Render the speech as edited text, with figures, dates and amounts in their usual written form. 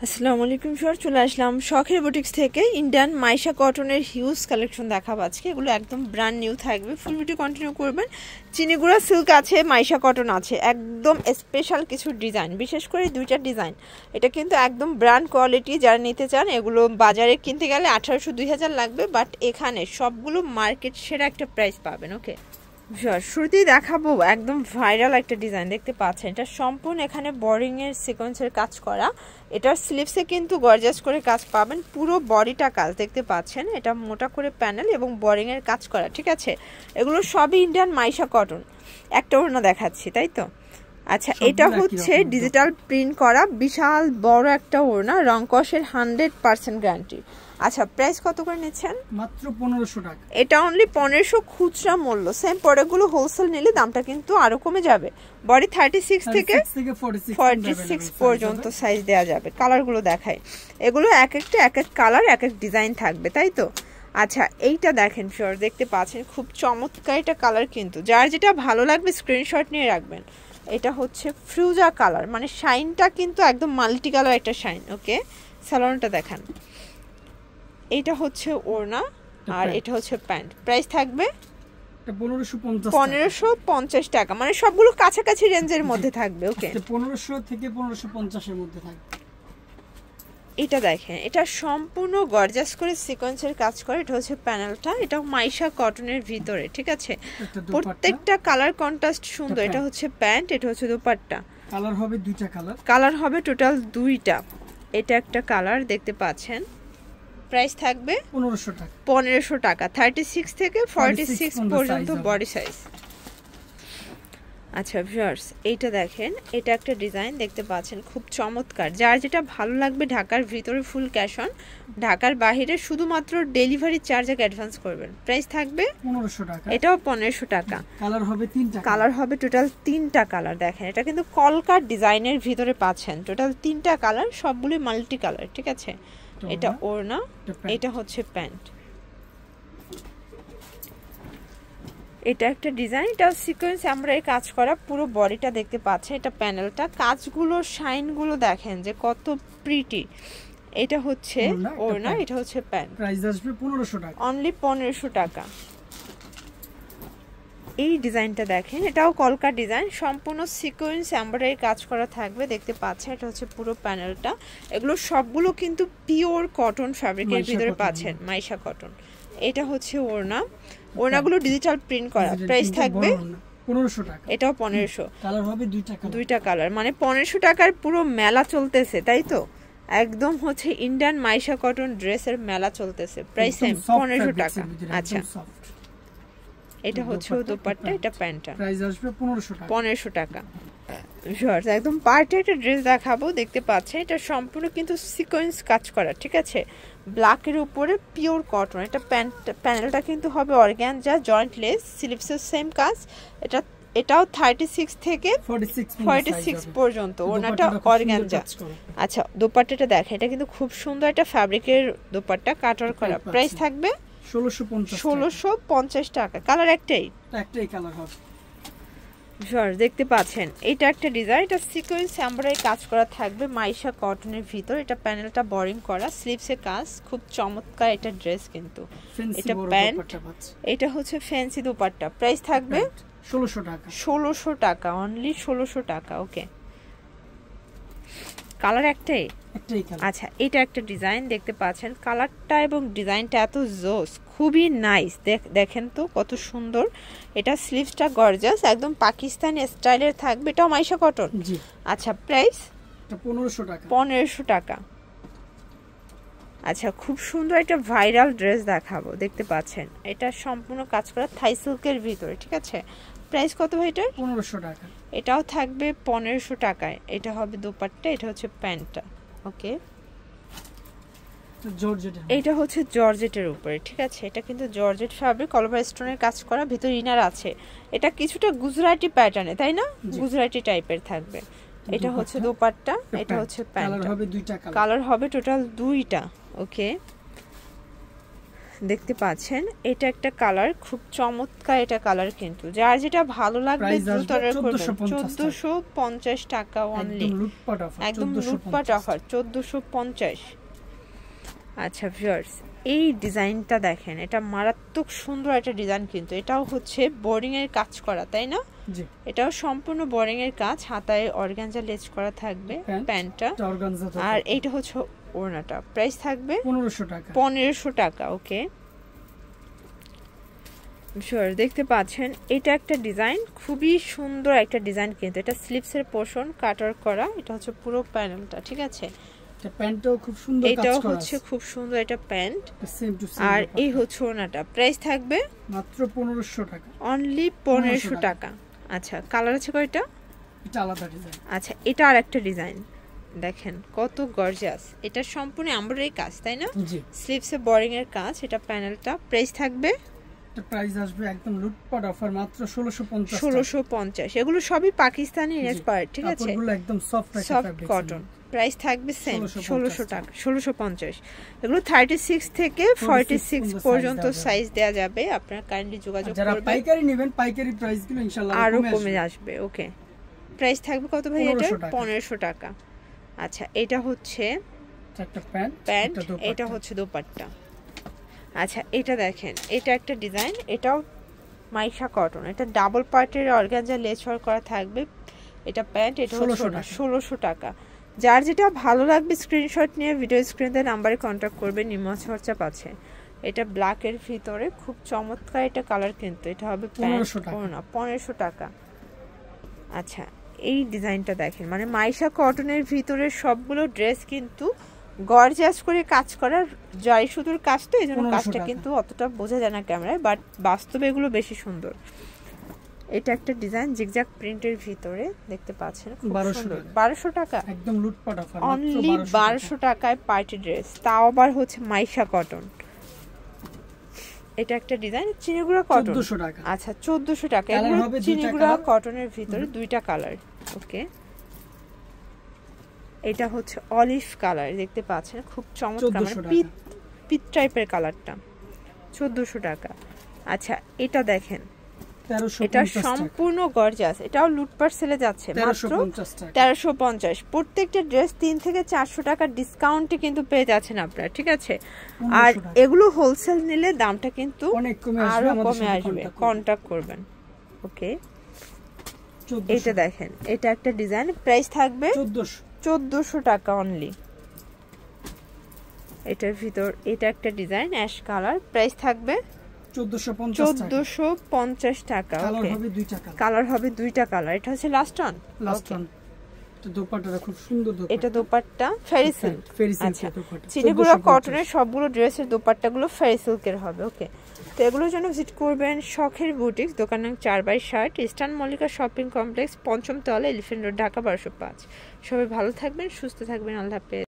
আসসালামু আলাইকুম স্যার, চলে আসলাম শখের বুটিক্স থেকে। ইন্ডিয়ান মাইশা কটনের হিউজ কালেকশন দেখাবো আজকে। এগুলো একদম ব্র্যান্ড নিউ থাকবে, ফুল ভিডিও কন্টিনিউ করবেন। চিনিগুড়া সিল্ক আছে, মাইশা কটন আছে, একদম স্পেশাল কিছু ডিজাইন, বিশেষ করে দুইটা ডিজাইন। এটা কিন্তু একদম ব্র্যান্ড কোয়ালিটি, যারা নিতে চান এগুলো বাজারে কিনতে গেলে 1800-2000 লাগবে, বাট এখানে সবগুলো মার্কেট সেরা একটা প্রাইস পাবেন। ওকে, শুরুতেই দেখাবো একদম ভাইরাল একটা ডিজাইন, দেখতে পাচ্ছেন। এটা সম্পূর্ণ এখানে বোরিং এর সিকোয়েন্সের কাজ করা। এটার স্লিভসে কিন্তু গর্জাস করে কাজ পাবেন, পুরো বডিটা কাজ দেখতে পাচ্ছেন। এটা মোটা করে প্যানেল এবং বোরিং এর কাজ করা, ঠিক আছে। এগুলো সবই ইন্ডিয়ান মাইশা কটন। একটা ওড়না দেখাচ্ছি, তাই তো? আচ্ছা, এটা হচ্ছে ডিজিটাল প্রিন্ট করা বিশাল বড় একটা ওড়না, রংকশের 100% গ্যারান্টি। আচ্ছা, প্রাইস কত করে নিচ্ছেন? মাত্র 1500 টাকা। এটা অনলি 1500 খুচরা মূল্য। সেম প্রোডাক্টগুলো হোলসেল নিলে দামটা কিন্তু আরো কমে যাবে। বডি 36 থেকে 46 পর্যন্ত সাইজ দেওয়া যাবে। কালারগুলো দেখাই, এগুলো এক একটা এক এক কালার, এক এক ডিজাইন থাকবে, তাই তো? আচ্ছা, এইটা দেখেন শিওর, দেখতে পাচ্ছেন খুব চমৎকার এটা কালার, কিন্তু যার যেটা ভালো লাগবে স্ক্রিনশট নিয়ে রাখবেন। এটা হচ্ছে ফ্রুজা কালার, মানে শাইনটা কিন্তু একদম মাল্টি কালার একটা শাইন। ওকে, স্যালোনটা দেখান। এইটা হচ্ছে ওড়না আর এটা হচ্ছে প্যান্ট। প্রাইস থাকবে 1550 টাকা, মানে সবগুলো কাছাকাছি রেঞ্জের মধ্যে থাকবে। ওকে, 1500 থেকে 1550 এর মধ্যে থাকবে। এটা দেখেন, এটা সম্পূর্ণ গর্জাস করে সিকোয়েন্সের কাজ করে। এটা হচ্ছে প্যানেলটা, এটা মাইশা কটনের ভিতরে, ঠিক আছে। প্রত্যেকটা কালার কন্ট্রাস্ট সুন্দর। এটা হচ্ছে প্যান্ট, এটা হচ্ছে দোপাট্টা। কালার হবে দুইটা কালার হবে টোটাল দুইটা। এটা একটা কালার দেখতে পাচ্ছেন। প্রাইস থাকবে 1500 টাকা। 1500 টাকা, 36 থেকে 46 পর্যন্ত বডি সাইজ। আচ্ছা ভিউয়ার্স, এইটা দেখেন, এটা একটা ডিজাইন দেখতে পাচ্ছেন, খুব চমৎকার। যার যেটা ভালো লাগবে, ঢাকার ভিতরে ফুল ক্যাশ অন, ঢাকার বাইরে শুধুমাত্র ডেলিভারি চার্জ আগে অ্যাডভান্স করবেন। প্রাইস থাকবে 1500 টাকা। এটাও 1500 টাকা। কালার হবে তিনটা। কালার হবে টোটাল 3টা কালার। দেখেন, এটা কিন্তু কলকার ডিজাইনের ভিতরে পাচ্ছেন টোটাল 3টা কালার, সবগুলোই মাল্টি কালার, ঠিক আছে। এটা ওড়না, এটা হচ্ছে প্যান্ট। এটা একটা ডিজাইন, এটা সিকোয়েন্স আমরা এই কাজ করা, পুরো বডিটা দেখতে পাচ্ছেন। এটা প্যানেলটা, কাজগুলো শাইনগুলো দেখেন যে কত প্রিটি। এটা হচ্ছে ওড়না, এটা হচ্ছে প্যান্ট। প্রাইস আসবে 1500 টাকা, অনলি 1500 টাকা। এই ডিজাইনটা দেখেন, এটাও কলকা ডিজাইন, সম্পূর্ণ সিকোয়েন্স এমব্রয়ডারি কাজ করা থাকবে, দেখতে পাচ্ছেন। এটা হচ্ছে পুরো প্যানেলটা। এগুলো সবগুলো কিন্তু পিওর কটন ফ্যাব্রিকের ভিতরে পাচ্ছেন, মাইশা কটন। এটা হচ্ছে ওড়না, ওড়নাগুলো ডিজিটাল প্রিন্ট করা। প্রাইস থাকবে 1500 টাকা। এটাও 1500। কালার হবে দুইটা কালার, মানে 1500 টাকার পুরো মেলা চলতেছে, তাই তো? একদম হচ্ছে ইন্ডিয়ান মাইশা কটন ড্রেসের মেলা চলতেছে। প্রাইস সেম 1500 টাকা। আচ্ছা, এটা হচ্ছে দোপাট্টা, এটা প্যান্টটা। প্রাইস আসবে 1500 টাকা। 1500 টাকা। ভিউয়ার্স, একদম পার্টি একটা ড্রেস দেখাবো, দেখতে পাচ্ছেন। এটা সম্পূর্ণ কিন্তু সিকোয়েন্স কাজ করা, ঠিক আছে। ব্ল্যাকের উপরে পিওর কটন। এটা প্যানেলটা কিন্তু হবে অর্গানজা, জয়েন্ট লেস, স্লিভসের সেম কাজ। এটাও 36 থেকে 46 পর্যন্ত। ওনাটা অর্গানজা। আচ্ছা, দোপাট্টাটা দেখেন, এটা কিন্তু খুব সুন্দর একটা ফ্যাব্রিকের দোপাট্টা, কাটার করা। প্রাইস থাকবে 1650 টাকা। কালার একটাই কালার হবে। দেখতে পাচ্ছেন, এটা একটা ডিজাইন, এটা সিকোয়েন্স এমব্রয়ডারি কাজ করা থাকবে মাইশা কটনের ভিতর। এটা প্যানেলটা বোরিং করা, স্লিভসে কাজ, খুব চমৎকার এটা ড্রেস কিন্তু। এটা প্যান্ট, এটা হচ্ছে ফ্যান্সি দোপাট্টা। প্রাইস থাকবে 1600 টাকা। 1600 টাকা, অনলি 1600 টাকা। ওকে, কালার একটাই। আচ্ছা, এটা একটা ডিজাইন দেখতে পাচ্ছেন, কালারটা এবং ডিজাইনটা এত জোস, খুবই নাইস। দেখেন তো কত সুন্দর। এটা স্লিভসটা গর্জাস, একদম পাকিস্তানি স্টাইলের থাকবে। এটাও মাইশা কটন। আচ্ছা, প্রাইস 1500 টাকা। 1500 টাকা। আচ্ছা, খুব সুন্দর একটা ভাইরাল ড্রেস দেখাবো, দেখতে পাচ্ছেন। এটা সম্পূর্ণ কাজ করা থাই সিল্কের ভিতরে, ঠিক আছে। প্রাইস কত ভাই এটার? 1500 টাকা। এটাও থাকবে 1500 টাকায়। এটা হবে দোপাট্টা, এটা হচ্ছে প্যান্টটা। ওকে, এটা হচ্ছে জর্জেটের উপরে, ঠিক আছে। এটা কিন্তু জর্জেট ফ্যাব্রিক, কলবার স্টোনের কাজ করা, ভিতর ইনার আছে। এটা কিছুটা গুজরাটি প্যাটার্নে, তাই না? গুজরাটি টাইপের থাকবে। এটা হচ্ছে দোপাট্টা, এটা হচ্ছে প্যান্ট। কালার হবে টোটাল দুইটা। ওকে, দেখতে পাচ্ছেন এটা একটা কালার, খুব চমৎকার এটা কালার, কিন্তু যার যেটা ভালো লাগবে দ্রুত অর্ডার করবেন। 1450 টাকা অনলি, একদম লুটপাট অফার 1450। আচ্ছা ভিউয়ার্স, এই ডিজাইনটা দেখেন, এটা মারাত্মক সুন্দর একটা ডিজাইন, কিন্তু এটাও হচ্ছে বোরিং এর কাজ করা, তাই না? জি, এটাও সম্পূর্ণ বোরিং এর কাজ, হাতায় অর্গানজা লেস করা থাকবে প্যান্টটা, আর এইটা হচ্ছে ওড়নাটা। প্রাইস থাকবে 1500 টাকা। 1500 টাকা। ওকে শিওর, দেখতে পাচ্ছেন এটা একটা ডিজাইন, খুবই সুন্দর একটা ডিজাইন, কিন্তু এটা স্লিপসের পোর্শন কাটার করা, এটা হচ্ছে পুরো প্যানেলটা, ঠিক আছে? প্যান্টটাও খুব সুন্দর কাজ করা, এটাও হচ্ছে খুব সুন্দর এটা প্যান্ট, সেম টু সেম। আর এই হচ্ছে ওড়নাটা। প্রাইস থাকবে মাত্র 1500 টাকা, অনলি 1500 টাকা। আচ্ছা, কালার আছে কয়টা? এটা আলাদা ডিজাইন। আচ্ছা, এটা আর একটা ডিজাইন দেখেন, কত গর্জিয়াস, এটা সম্পূর্ণ এমব্রয়ডারি কাজ, তাই না? জি, স্লিপসে বোরিং এর কাজ, এটা প্যানেলটা। প্রাইস থাকবে, এটা প্রাইস আসবে একদম লুটপাট অফার, মাত্র 1650। 1650। এগুলো সবই পাকিস্তানি ইন্সপায়ার্ড, ঠিক আছে? কাপড়গুলো একদম সফট কটন। প্রাইস থাকবে সেম 1600 টাকা, 1650। এগুলো 36 থেকে 46 পর্যন্ত সাইজ দেয়া যাবে, আপনারা কাইন্ডলি যোগাযোগ করবেন। যারা পাইকারি নেবেন, পাইকারি প্রাইসগুলো ইনশাআল্লাহ আরো কমে আসবে। ওকে, প্রাইস থাকবে কত ভাই এটা? 1500 টাকা। আচ্ছা, এটা হচ্ছে একটা প্যান্ট, এটা হচ্ছে দোপাট্টা। আচ্ছা, এটা দেখেন, এটা একটা ডিজাইন, এটাও মাইশা কটন, এটা ডাবল পার্টের অর্গানজা লেস ওয়ার্ক করা থাকবে, এটা প্যান্ট, এটা হচ্ছে 1600 টাকা। যার যেটা ভালো লাগবে স্ক্রিনশট নিয়ে ভিডিও স্ক্রিনে নাম্বারে কন্ট্যাক্ট করবেন, নিমজ খরচা পাচ্ছে। এটা ব্ল্যাক এর ভিতরে খুব চমৎকার এটা কালার, কিন্তু এটা হবে 1500 টাকা। আচ্ছা, এই ডিজাইনটা দেখেন, মানে মাইশা কটনের ভিতরে সবগুলো ড্রেস কিন্তু গর্জিয়াস করে কাজ করার, জয় সুতোর কাজ, তো এই জন্য কাজটা কিন্তু অতটা বোঝা যায় না ক্যামেরায়, বাট বাস্তবে এগুলো বেশি সুন্দর। এটা একটা ডিজাইন জিগজ্যাগ প্রিন্টের ভিতরে, দেখতে পাচ্ছেন, খুব সুন্দর। 1200 টাকা, একদম লুটপাট অফার, অনলি 1200 টাকায় পার্টি ড্রেস, তাও আবার হচ্ছে মাইশা কটন। এটা একটা ডিজাইন চিনিগুড়া কটন, 1400 টাকা। আচ্ছা 1400 টাকা। এগুলো চিনিগুড়া কটনের ভিতরে দুইটা কালার। ওকে, এটা হচ্ছে অলিভ কালার, দেখতে পাচ্ছেন, খুব চমৎকার, মানে পিট টাইপের কালারটা, 1400 টাকা। আচ্ছা, এটা দেখেন, এটা সম্পূর্ণ গর্জিয়াস, এটাও লুটপাট সেলে যাচ্ছে মাত্র 1350। প্রত্যেকটা ড্রেস 3 থেকে 400 টাকা ডিসকাউন্টে কিন্তু পেয়ে যাচ্ছেন আপনারা, ঠিক আছে? আর এগুলো হোলসেল নিলে দামটা কিন্তু আরো কমে আসবে, কন্টাক্ট করবেন। ওকে, এটা দেখেন, এটা একটা ডিজাইন, প্রাইস থাকবে 1400 টাকা অনলি। এটার ভিতর এটা একটা ডিজাইন অ্যাশ কালার, প্রাইস থাকবে 1450 টাকা। কালার হবে দুইটা কালার। এটা হচ্ছে লাস্ট ওয়ান। দোপাট্টাটা খুব সুন্দর, এটা দোপাট্টা ফেরি সিল্ক। আচ্ছা, চিনিগুড়া কটনের সবগুলো ড্রেসের দোপাট্টাগুলো ফেরি সিল্কের হবে। ওকে, তো এগুলোর জন্য ভিজিট করবেন শখের বুটিক্স, দোকান নং 4/60, ইস্টার্ন মল্লিকা শপিং কমপ্লেক্স, 5ম তলা, এলিফ্যান্ট রোড, ঢাকা 1205। সবাই ভালো থাকবেন, সুস্থ থাকবেন, আল্লাহ হাফেজ।